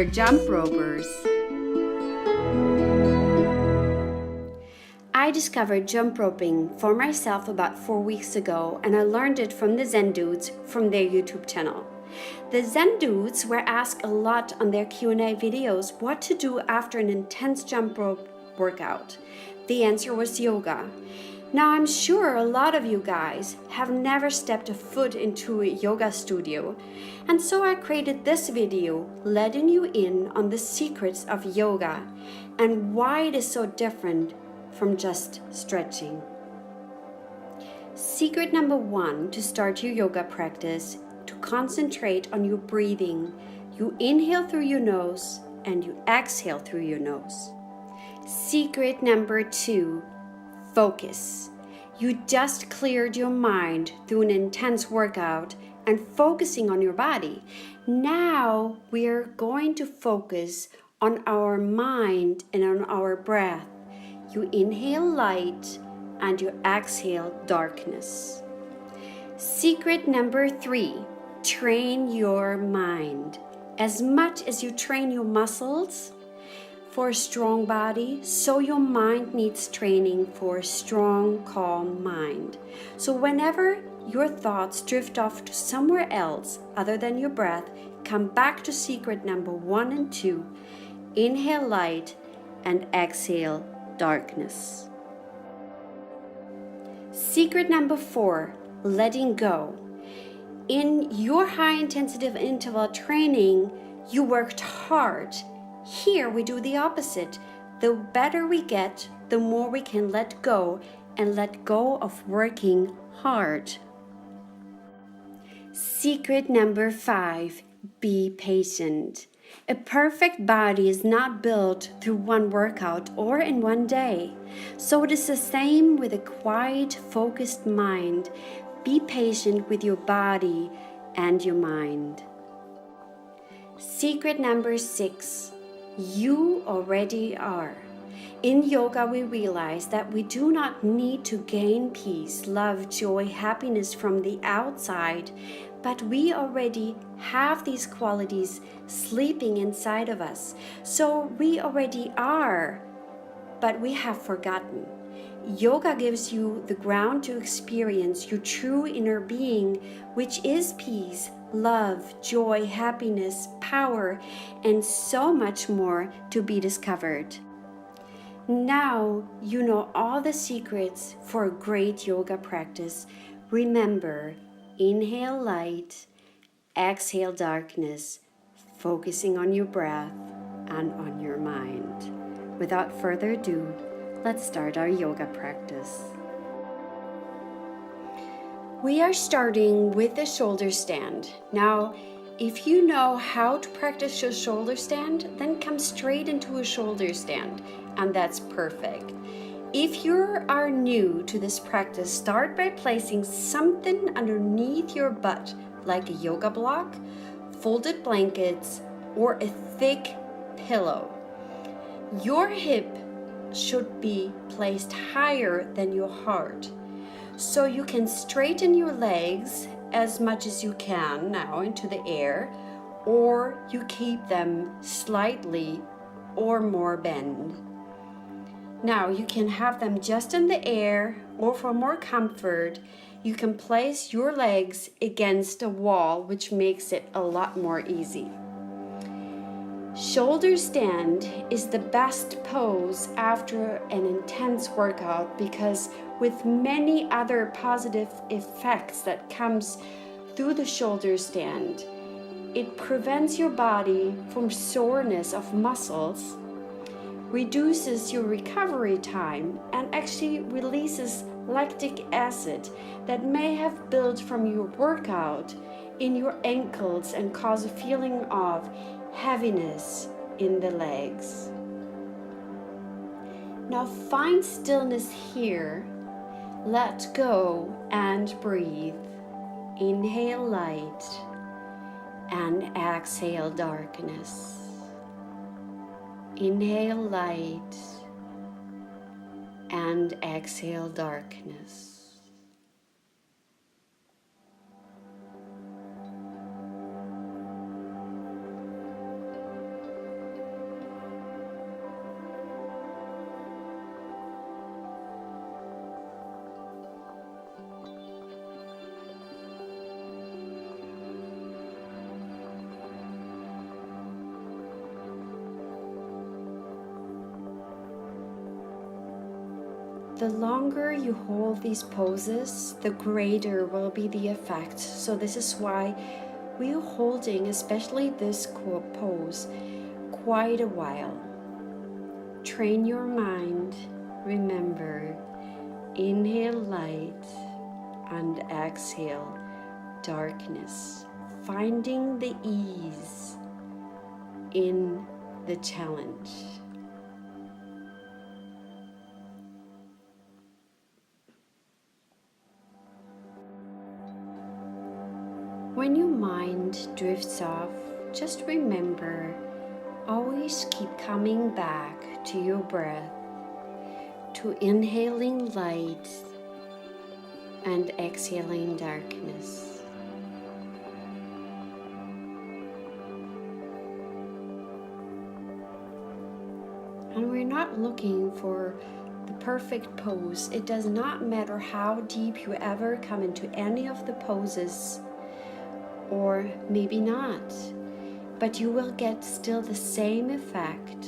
for jump ropers. I discovered jump roping for myself about 4 weeks ago, and I learned it from the Zen Dudes from their YouTube channel. The Zen Dudes were asked a lot on their Q&A videos what to do after an intense jump rope workout. The answer was yoga. Now I'm sure a lot of you guys have never stepped a foot into a yoga studio, and so I created this video letting you in on the secrets of yoga and why it is so different from just stretching. Secret number 1 to start your yoga practice: to concentrate on your breathing. You inhale through your nose and you exhale through your nose. Secret number 2, focus. You just cleared your mind through an intense workout and focusing on your body. Now we are going to focus on our mind and on our breath. You inhale light and you exhale darkness. Secret number 3, train your mind. As much as you train your muscles for a strong body, so your mind needs training for a strong, calm mind. So whenever your thoughts drift off to somewhere else other than your breath, come back to secret number 1 and 2. Inhale light and exhale darkness. Secret number 4, letting go. In your high intensity interval training, you worked hard. Here we do the opposite. The better we get, the more we can let go, and let go of working hard. Secret number 5, be patient. A perfect body is not built through one workout or in one day. So it is the same with a quiet, focused mind. Be patient with your body and your mind. Secret number 6, you already are. In yoga, we realize that we do not need to gain peace, love, joy, happiness from the outside, but we already have these qualities sleeping inside of us. So we already are, but we have forgotten. Yoga gives you the ground to experience your true inner being, which is peace, love, joy, happiness, power, and so much more to be discovered. Now you know all the secrets for a great yoga practice. Remember, inhale light, exhale darkness, focusing on your breath and on your mind. Without further ado, let's start our yoga practice. We are starting with the shoulder stand. Now, if you know how to practice your shoulder stand, then come straight into a shoulder stand, and that's perfect. If you are new to this practice, start by placing something underneath your butt, like a yoga block, folded blankets, or a thick pillow. Your hip should be placed higher than your heart, so you can straighten your legs as much as you can now into the air, or you keep them slightly or more bent. Now you can have them just in the air, or for more comfort, you can place your legs against a wall, which makes it a lot more easy. Shoulder stand is the best pose after an intense workout because with many other positive effects that comes through the shoulder stand, it prevents your body from soreness of muscles, reduces your recovery time, and actually releases lactic acid that may have built from your workout in your ankles and cause a feeling of heaviness in the legs. Now find stillness here. Let go and breathe. Inhale light and exhale darkness. Inhale light and exhale darkness. the longer you hold these poses, the greater will be the effect. So this is why we're holding, especially this pose, quite a while. Train your mind. Remember, inhale light and exhale darkness, finding the ease in the challenge. When your mind drifts off, just remember, always keep coming back to your breath, to inhaling light and exhaling darkness. And we're not looking for the perfect pose. It does not matter how deep you ever come into any of the poses, or maybe not, but you will get still the same effect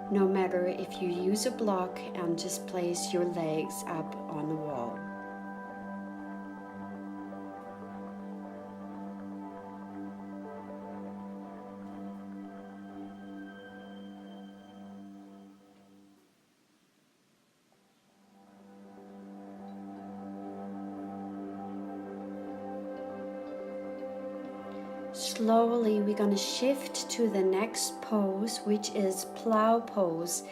no matter if you use a block and just place your legs up on the wall. Slowly we're going to shift to the next pose, which is plow pose,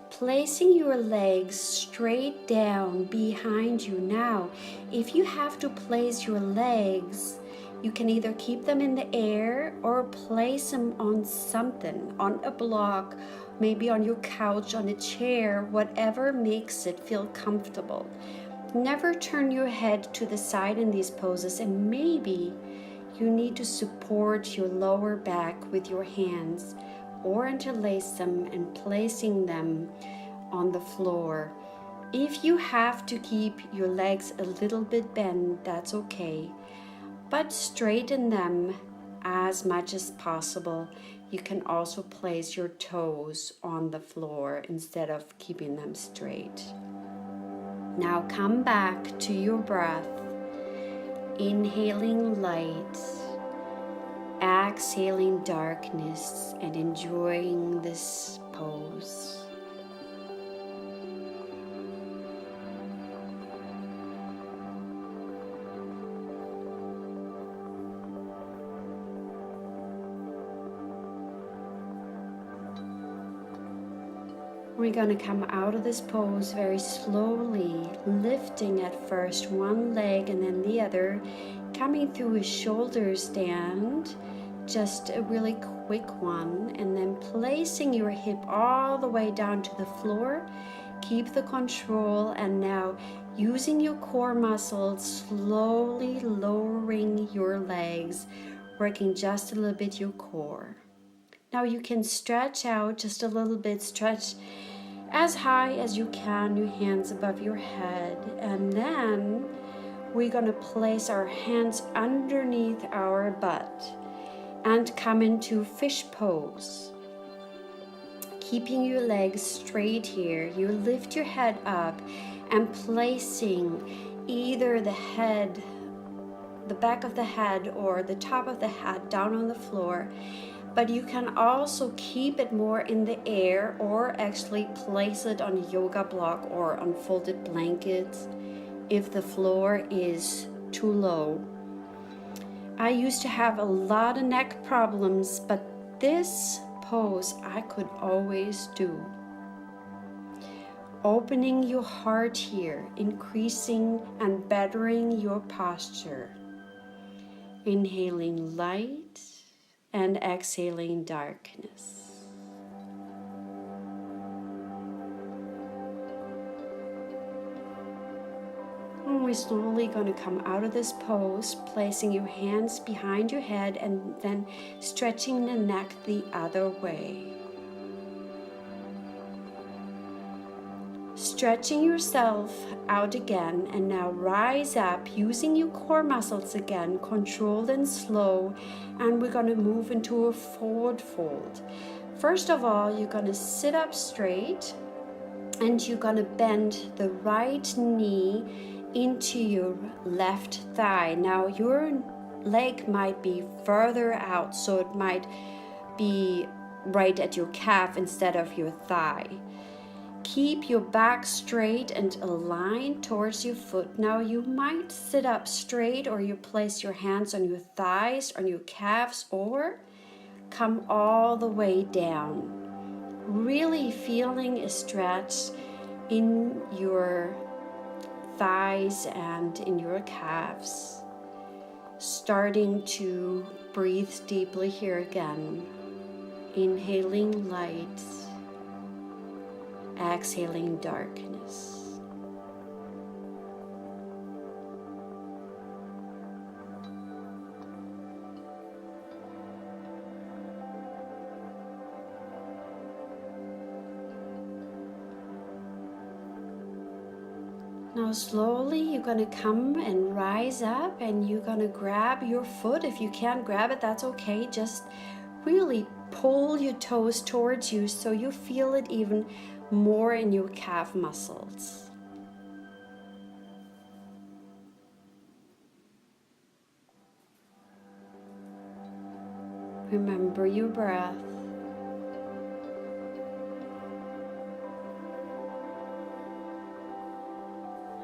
placing your legs straight down behind you. Now, if you have to place your legs, you can either keep them in the air or place them on something, on a block, maybe on your couch, on a chair, whatever makes it feel comfortable. Never turn your head to the side in these poses, and maybe you need to support your lower back with your hands or interlace them and placing them on the floor. If you have to keep your legs a little bit bent, that's okay, but straighten them as much as possible. You can also place your toes on the floor instead of keeping them straight. Now come back to your breath. Inhaling light, exhaling darkness, and enjoying this pose. We're going to come out of this pose very slowly, lifting at first one leg and then the other, coming through a shoulder stand, just a really quick one, and then placing your hip all the way down to the floor. Keep the control, and now using your core muscles, slowly lowering your legs, working just a little bit your core. Now you can stretch out just a little bit, stretch as high as you can, your hands above your head, and then we're going to place our hands underneath our butt and come into fish pose. Keeping your legs straight here, you lift your head up and placing either the head, the back of the head or the top of the head down on the floor. But you can also keep it more in the air or actually place it on a yoga block or on folded blankets if the floor is too low. I used to have a lot of neck problems, but this pose I could always do. Opening your heart here, increasing and bettering your posture. Inhaling light and exhaling darkness. And we're slowly going to come out of this pose, placing your hands behind your head and then stretching the neck the other way. Stretching yourself out again, and now rise up using your core muscles again, controlled and slow, and we're going to move into a forward fold. First of all, you're going to sit up straight, And you're gonna bend the right knee into your left thigh. Now your leg might be further out, so it might be right at your calf instead of your thigh. Keep your back straight and aligned towards your foot. Now you might sit up straight, or you place your hands on your thighs, on your calves, or come all the way down. Really feeling a stretch in your thighs and in your calves. Starting to breathe deeply here again. Inhaling light, exhaling darkness. Now slowly you're gonna come and rise up, and you're gonna grab your foot. If you can't grab it, that's okay. Just really pull your toes towards you so you feel it even more in your calf muscles. Remember your breath.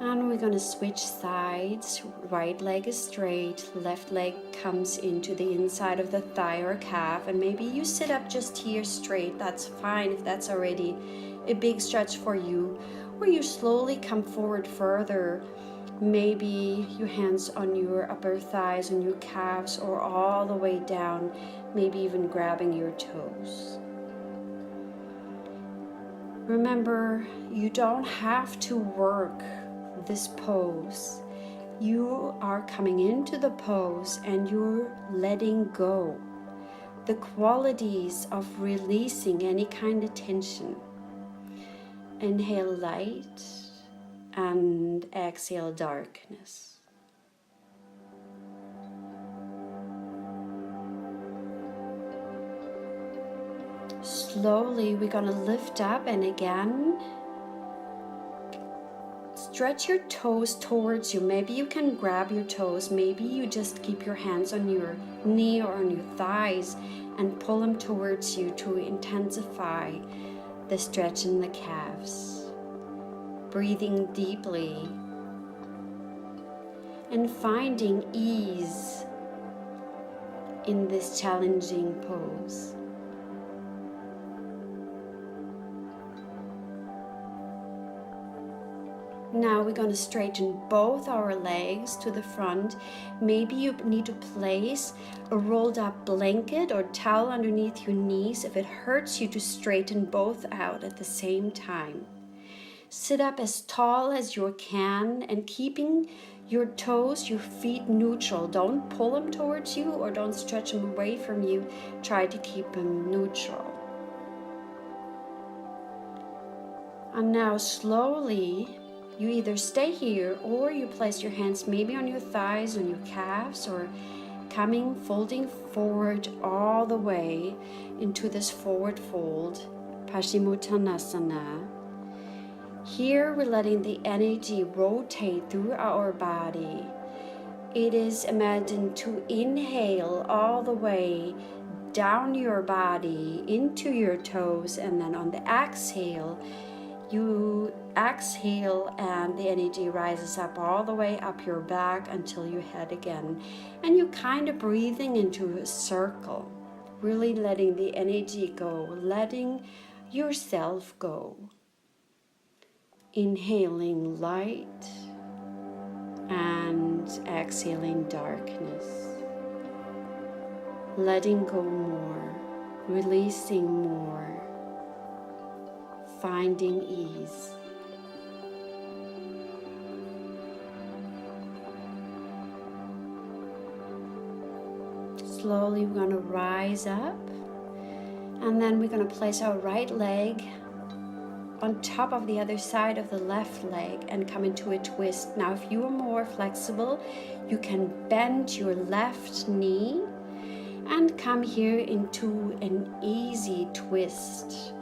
And we're going to switch sides. Right leg is straight, left leg comes into the inside of the thigh or calf, and maybe you sit up just here straight. That's fine if that's already a big stretch for you. Or you slowly come forward further. Maybe your hands on your upper thighs, on your calves, or all the way down, maybe even grabbing your toes. Remember, you don't have to work this pose. You are coming into the pose and you're letting go the qualities of releasing any kind of tension. Inhale light and exhale darkness. Slowly we're gonna lift up, and again stretch your toes towards you. Maybe you can grab your toes. Maybe you just keep your hands on your knee or on your thighs and pull them towards you to intensify the stretch in the calves. Breathing deeply and finding ease in this challenging pose. Now we're going to straighten both our legs to the front. Maybe you need to place a rolled up blanket or towel underneath your knees if it hurts you to straighten both out at the same time. Sit up as tall as you can and keeping your toes, your feet neutral. Don't pull them towards you or don't stretch them away from you. Try to keep them neutral. And now slowly, you either stay here or you place your hands maybe on your thighs, on your calves, or folding forward all the way into this forward fold, Paschimottanasana. Here we're letting the energy rotate through our body. It is imagined to inhale all the way down your body into your toes, and then on the exhale, you exhale and the energy rises up all the way up your back until your head again. And you're kind of breathing into a circle, really letting the energy go, letting yourself go. Inhaling light and exhaling darkness. Letting go more, releasing more. Finding ease. Slowly we're going to rise up, and then we're going to place our right leg on top of the other side of the left leg and come into a twist. Now if you are more flexible, you can bend your left knee and come here into an easy twist.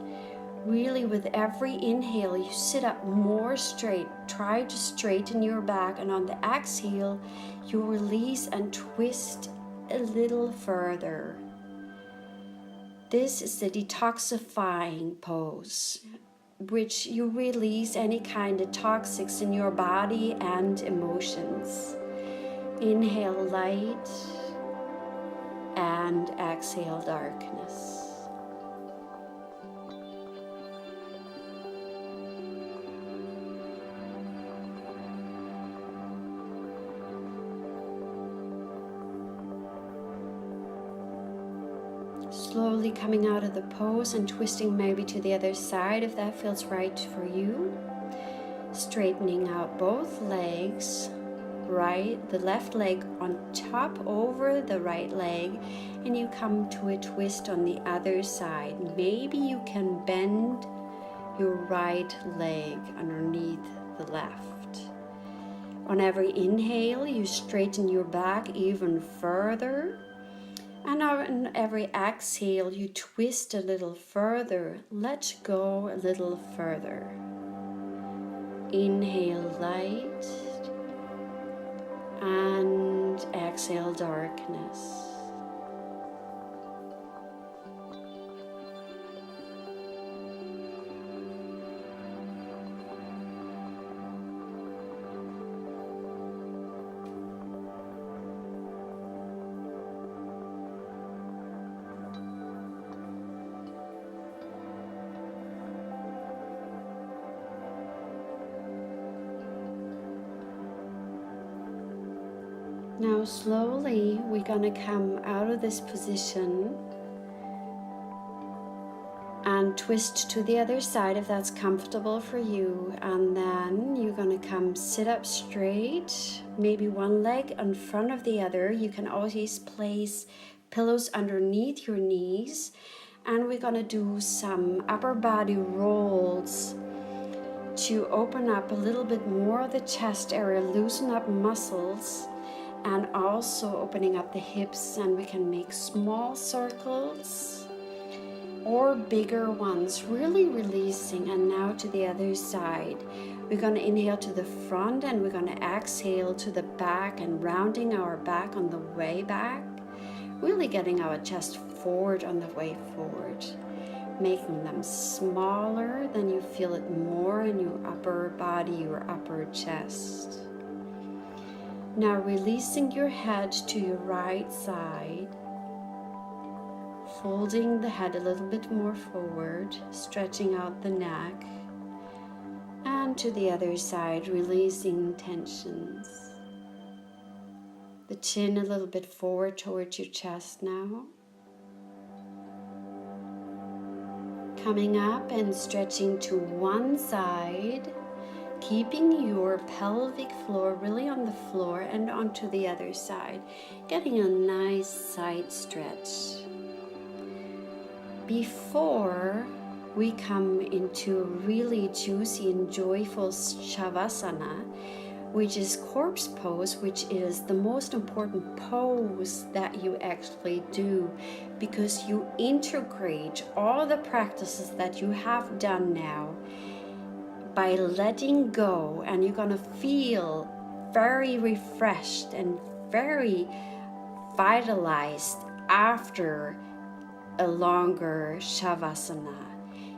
really with every inhale, you sit up more straight. Try to straighten your back, and on the exhale, you release and twist a little further. This is the detoxifying pose, which you release any kind of toxics in your body and emotions. Inhale light and exhale darkness. Slowly coming out of the pose and twisting maybe to the other side if that feels right for you. Straightening out both legs, the left leg on top over the right leg, and you come to a twist on the other side. Maybe you can bend your right leg underneath the left. On every inhale, you straighten your back even further. And on every exhale, you twist a little further. Let go a little further. Inhale light and exhale darkness. Now slowly we're gonna come out of this position and twist to the other side if that's comfortable for you, and then you're gonna come sit up straight, maybe one leg in front of the other. You can always place pillows underneath your knees, and we're gonna do some upper body rolls to open up a little bit more of the chest area, loosen up muscles, and also opening up the hips. And we can make small circles or bigger ones, really releasing. And now to the other side, we're going to inhale to the front and we're going to exhale to the back, and rounding our back on the way back, really getting our chest forward on the way forward, making them smaller. Then you feel it more in your upper body, your upper chest. Now releasing your head to your right side, folding the head a little bit more forward, stretching out the neck, and to the other side, releasing tensions. The chin a little bit forward towards your chest now. Coming up and stretching to one side, keeping your pelvic floor really on the floor, and onto the other side, getting a nice side stretch. Before we come into a really juicy and joyful Shavasana, which is corpse pose, which is the most important pose that you actually do, because you integrate all the practices that you have done now by letting go, and you're gonna feel very refreshed and very vitalized after a longer Shavasana.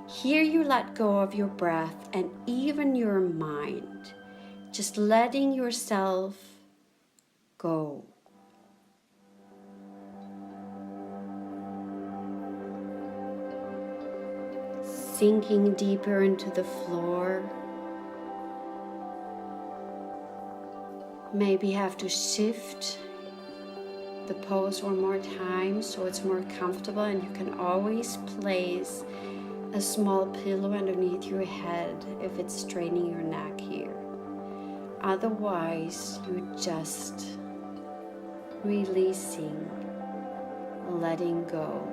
Here you let go of your breath and even your mind, just letting yourself go. Sinking deeper into the floor. Maybe have to shift the pose one more time so it's more comfortable, and you can always place a small pillow underneath your head if it's straining your neck here. Otherwise, you're just releasing, letting go.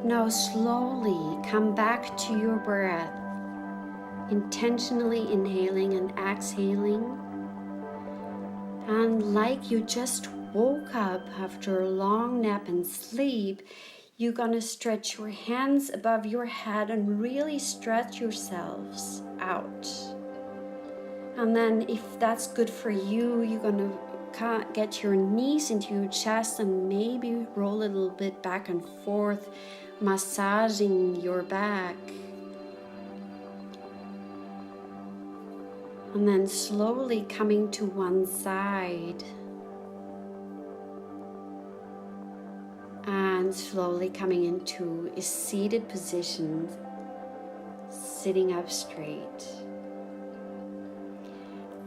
Now slowly come back to your breath, intentionally inhaling and exhaling. And like you just woke up after a long nap and sleep, you're gonna stretch your hands above your head and really stretch yourselves out. And then if that's good for you, you're gonna get your knees into your chest and maybe roll a little bit back and forth, massaging your back. And then slowly coming to one side. And slowly coming into a seated position, sitting up straight.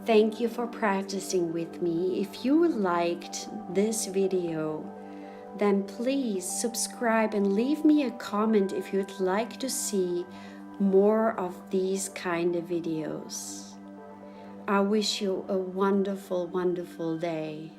Thank you for practicing with me. If you liked this video, then please subscribe and leave me a comment if you'd like to see more of these kind of videos. I wish you a wonderful, wonderful day.